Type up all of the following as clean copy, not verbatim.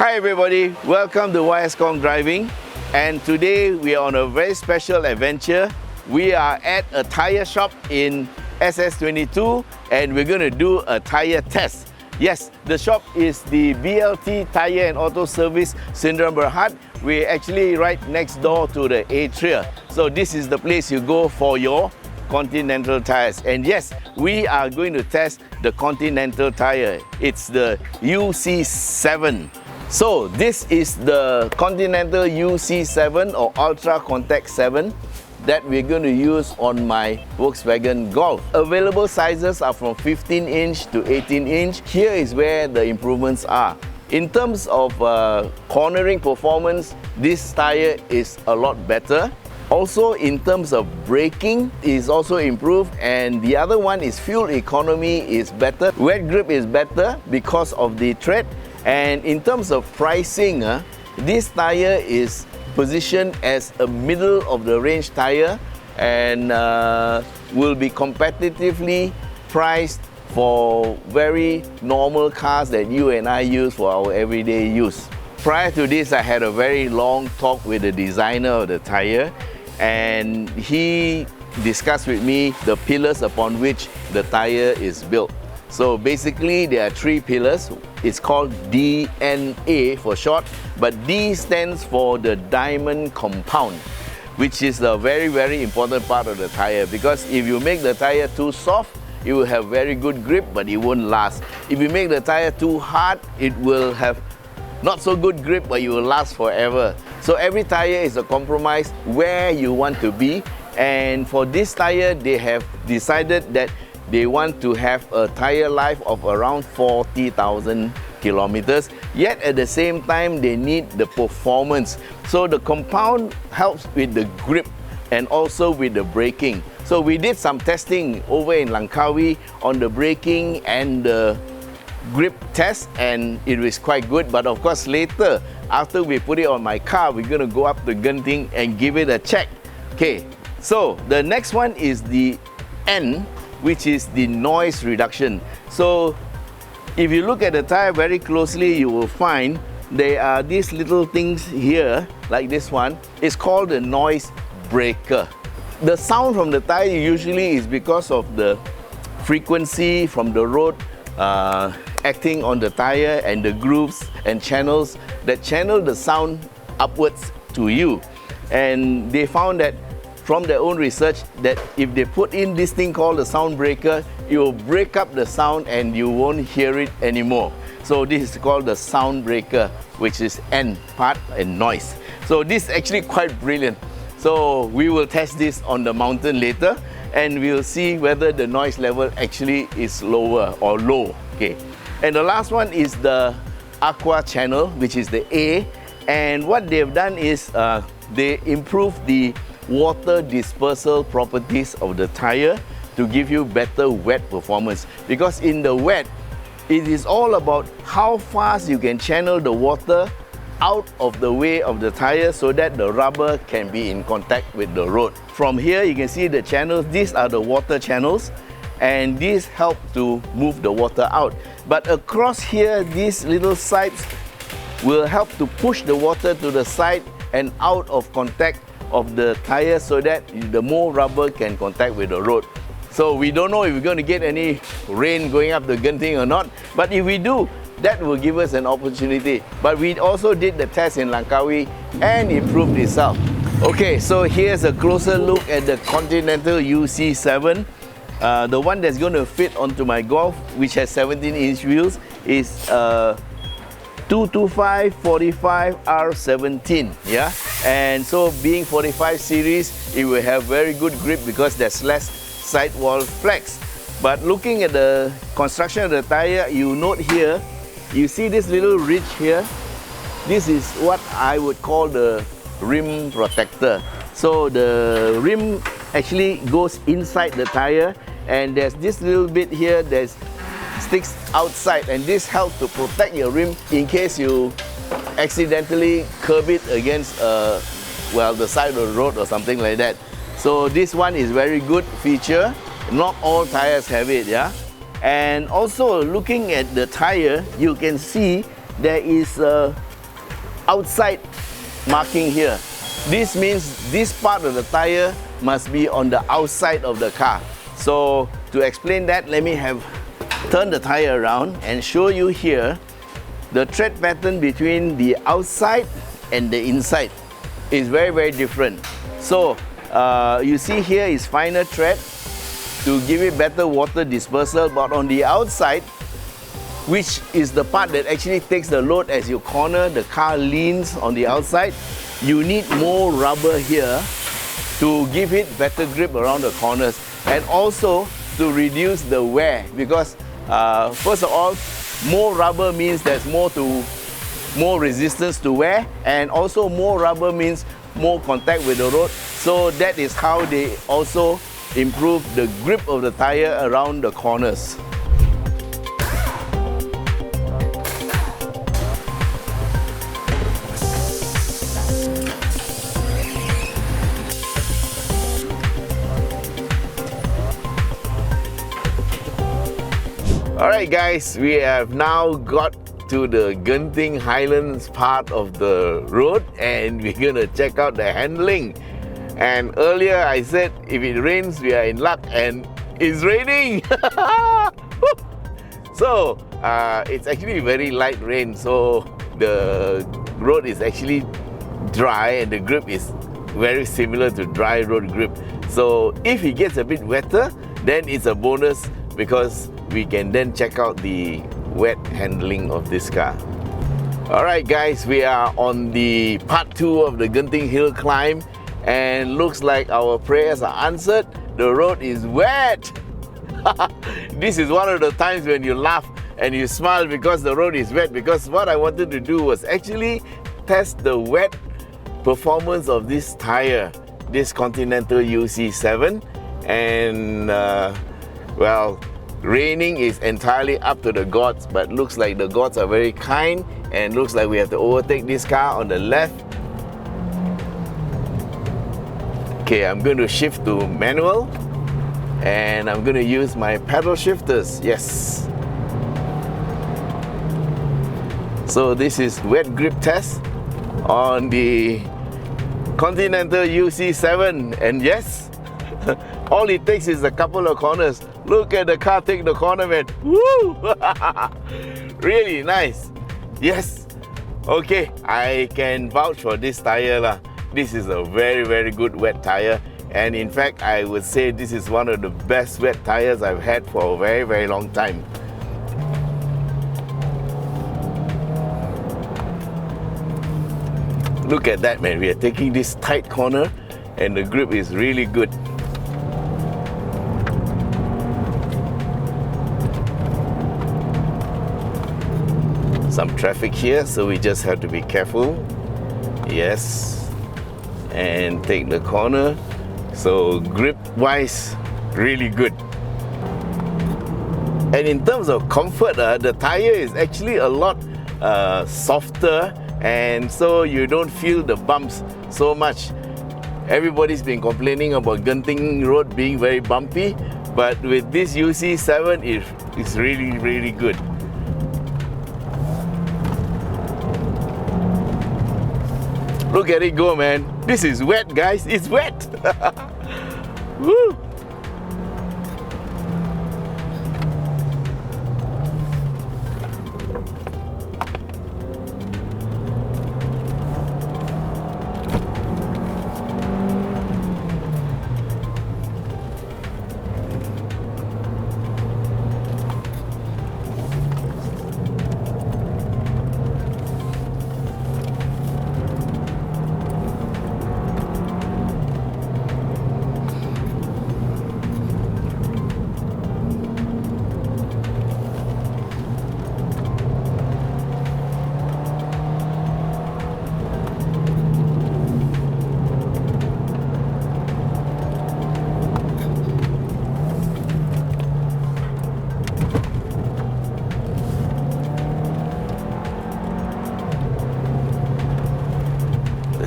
Hi everybody, welcome to Khong Driving, and today we are on a very special adventure. We are at a tire shop in SS22 and we're going to do a tire test. Yes, the shop is the BLT Tire and Auto Service Syndrome Berhad. We're actually right next door to the Atria. So this is the place you go for your Continental tires. And yes, we are going to test the Continental tire. It's the UC7. So this is the Continental UC7 or Ultra Contact 7 that we're going to use on my Volkswagen Golf. Available sizes are from 15 inch to 18 inch. Here is where the improvements are. In terms of cornering performance, this tire is a lot better. Also in terms of braking is also improved, and the other one is fuel economy is better. Wet grip is better because of the tread. And in terms of pricing, this tire is positioned as a middle of the range tire and will be competitively priced for very normal cars that you and I use for our everyday use. Prior to this, I had a very long talk with the designer of the tire, and he discussed with me the pillars upon which the tire is built. So basically there are three pillars. It's called DNA for short, but D stands for the diamond compound, which is a very important part of the tire, because if you make the tire too soft, it will have very good grip but it won't last. If you make the tire too hard, it will have not so good grip but it will last forever. So every tire is a compromise where you want to be, and for this tire they have decided that they want to have a tire life of around 40,000 kilometers, yet at the same time they need the performance. So the compound helps with the grip and also with the braking. So we did some testing over in Langkawi on the braking and the grip test, and it was quite good. But of course later, after we put it on my car, we're going to go up to Genting and give it a check. Okay, so the next one is the N, which is the noise reduction. So if you look at the tire very closely, you will find there are these little things here, like this one. It's called the noise breaker. The sound from the tire usually is because of the frequency from the road acting on the tire and the grooves and channels that channel the sound upwards to you. And they found that from their own research that if they put in this thing called the sound breaker, it will break up the sound and you won't hear it anymore. So this is called the sound breaker, which is N part and noise. So this is actually quite brilliant. So we will test this on the mountain later and we'll see whether the noise level actually is lower or low. Okay. And the last one is the aqua channel, which is the A. And what they've done is they improve the water dispersal properties of the tire to give you better wet performance, because in the wet it is all about how fast you can channel the water out of the way of the tire so that the rubber can be in contact with the road. From here you can see the channels. These are the water channels and these help to move the water out. But across here, these little sides will help to push the water to the side and out of contact of the tire so that the more rubber can contact with the road. So we don't know if we're going to get any rain going up the Genting or not, but if we do, that will give us an opportunity. But we also did the test in Langkawi and improved itself. Okay, so here's a closer look at the Continental UC7. The one that's going to fit onto my Golf, which has 17-inch wheels, is 225/45 R17, yeah? And so being 45 series, it will have very good grip because there's less sidewall flex. But looking at the construction of the tire, you note here, you see this little ridge here. This is what I would call the rim protector. So the rim actually goes inside the tire, and there's this little bit here that sticks outside, and this helps to protect your rim in case you accidentally curb it against well, the side of the road or something like that. So this one is very good feature. Not all tires have it, yeah. And also looking at the tire, you can see there is a outside marking here. This means this part of the tire must be on the outside of the car. So to explain that, let me turn the tire around and show you here the tread pattern between the outside and the inside is very, very different. So you see here is finer tread to give it better water dispersal, but on the outside, which is the part that actually takes the load as you corner, the car leans on the outside, you need more rubber here to give it better grip around the corners, and also to reduce the wear, because first of all, more rubber means there's more resistance to wear, and also more rubber means more contact with the road. So that is how they also improve the grip of the tire around the corners. Alright guys, we have now got to the Genting Highlands part of the road, and we're gonna check out the handling. And earlier I said if it rains we are in luck, and it's raining. So it's actually very light rain, so the road is actually dry and the grip is very similar to dry road grip. So if it gets a bit wetter, then it's a bonus, because we can then check out the wet handling of this car. Alright guys, we are on the part 2 of the Genting hill climb, and looks like our prayers are answered. The road is wet. This is one of the times when you laugh and you smile because the road is wet, because what I wanted to do was actually test the wet performance of this tire, this Continental UC7, and well, raining is entirely up to the gods, but looks like the gods are very kind, and looks like we have to overtake this car on the left. Okay, I'm going to shift to manual, and I'm going to use my paddle shifters. Yes. So this is wet grip test on the Continental UC7, and yes, all it takes is a couple of corners. Look at the car take the corner, man. Woo! Really nice. Yes. Okay, I can vouch for this tire lah. This is a very, very good wet tire, and in fact I would say this is one of the best wet tires I've had for a very, very long time. Look at that, man. We are taking this tight corner and the grip is really good. Some traffic here, so we just have to be careful. Yes. And take the corner. So grip wise, really good. And in terms of comfort, the tire is actually a lot softer, and so you don't feel the bumps so much. Everybody's been complaining about Genting road being very bumpy, but with this UC7 it's really, really good. Look at it go, man. This is wet, guys. It's wet. Woo!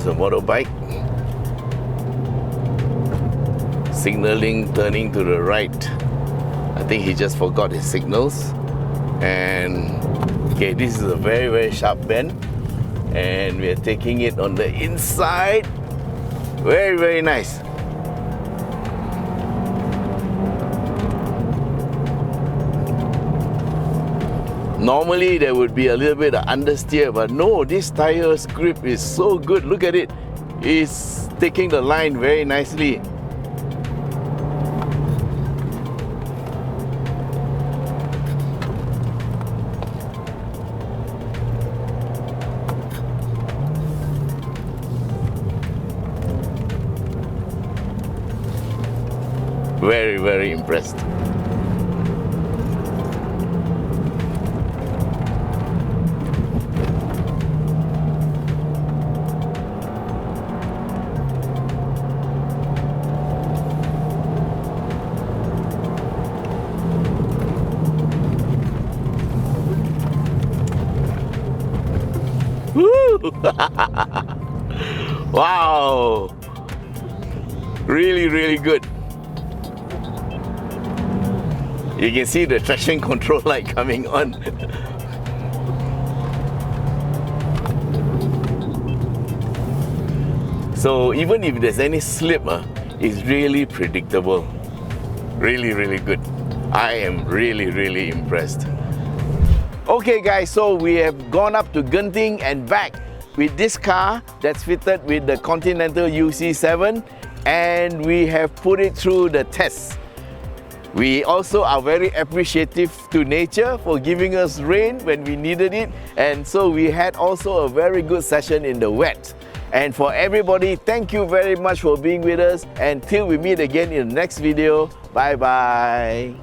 A motorbike signaling, turning to the right. I think he just forgot his signals. And okay, this is a very, very sharp bend, And we're taking it on the inside. Very, very nice. Normally there would be a little bit of understeer, but no, this tire's grip is so good. Look at it. It's taking the line very nicely. Very, very impressed. Woo! Wow! Really, really good. You can see the traction control light coming on. So even if there's any slip, it's really predictable. Really, really good. I am really, really impressed. Okay guys, so we have gone up to Genting and back with this car that's fitted with the Continental UC7, and we have put it through the test. We also are very appreciative to nature for giving us rain when we needed it, and so we had also a very good session in the wet. And for everybody, thank you very much for being with us, and till we meet again in the next video, bye bye.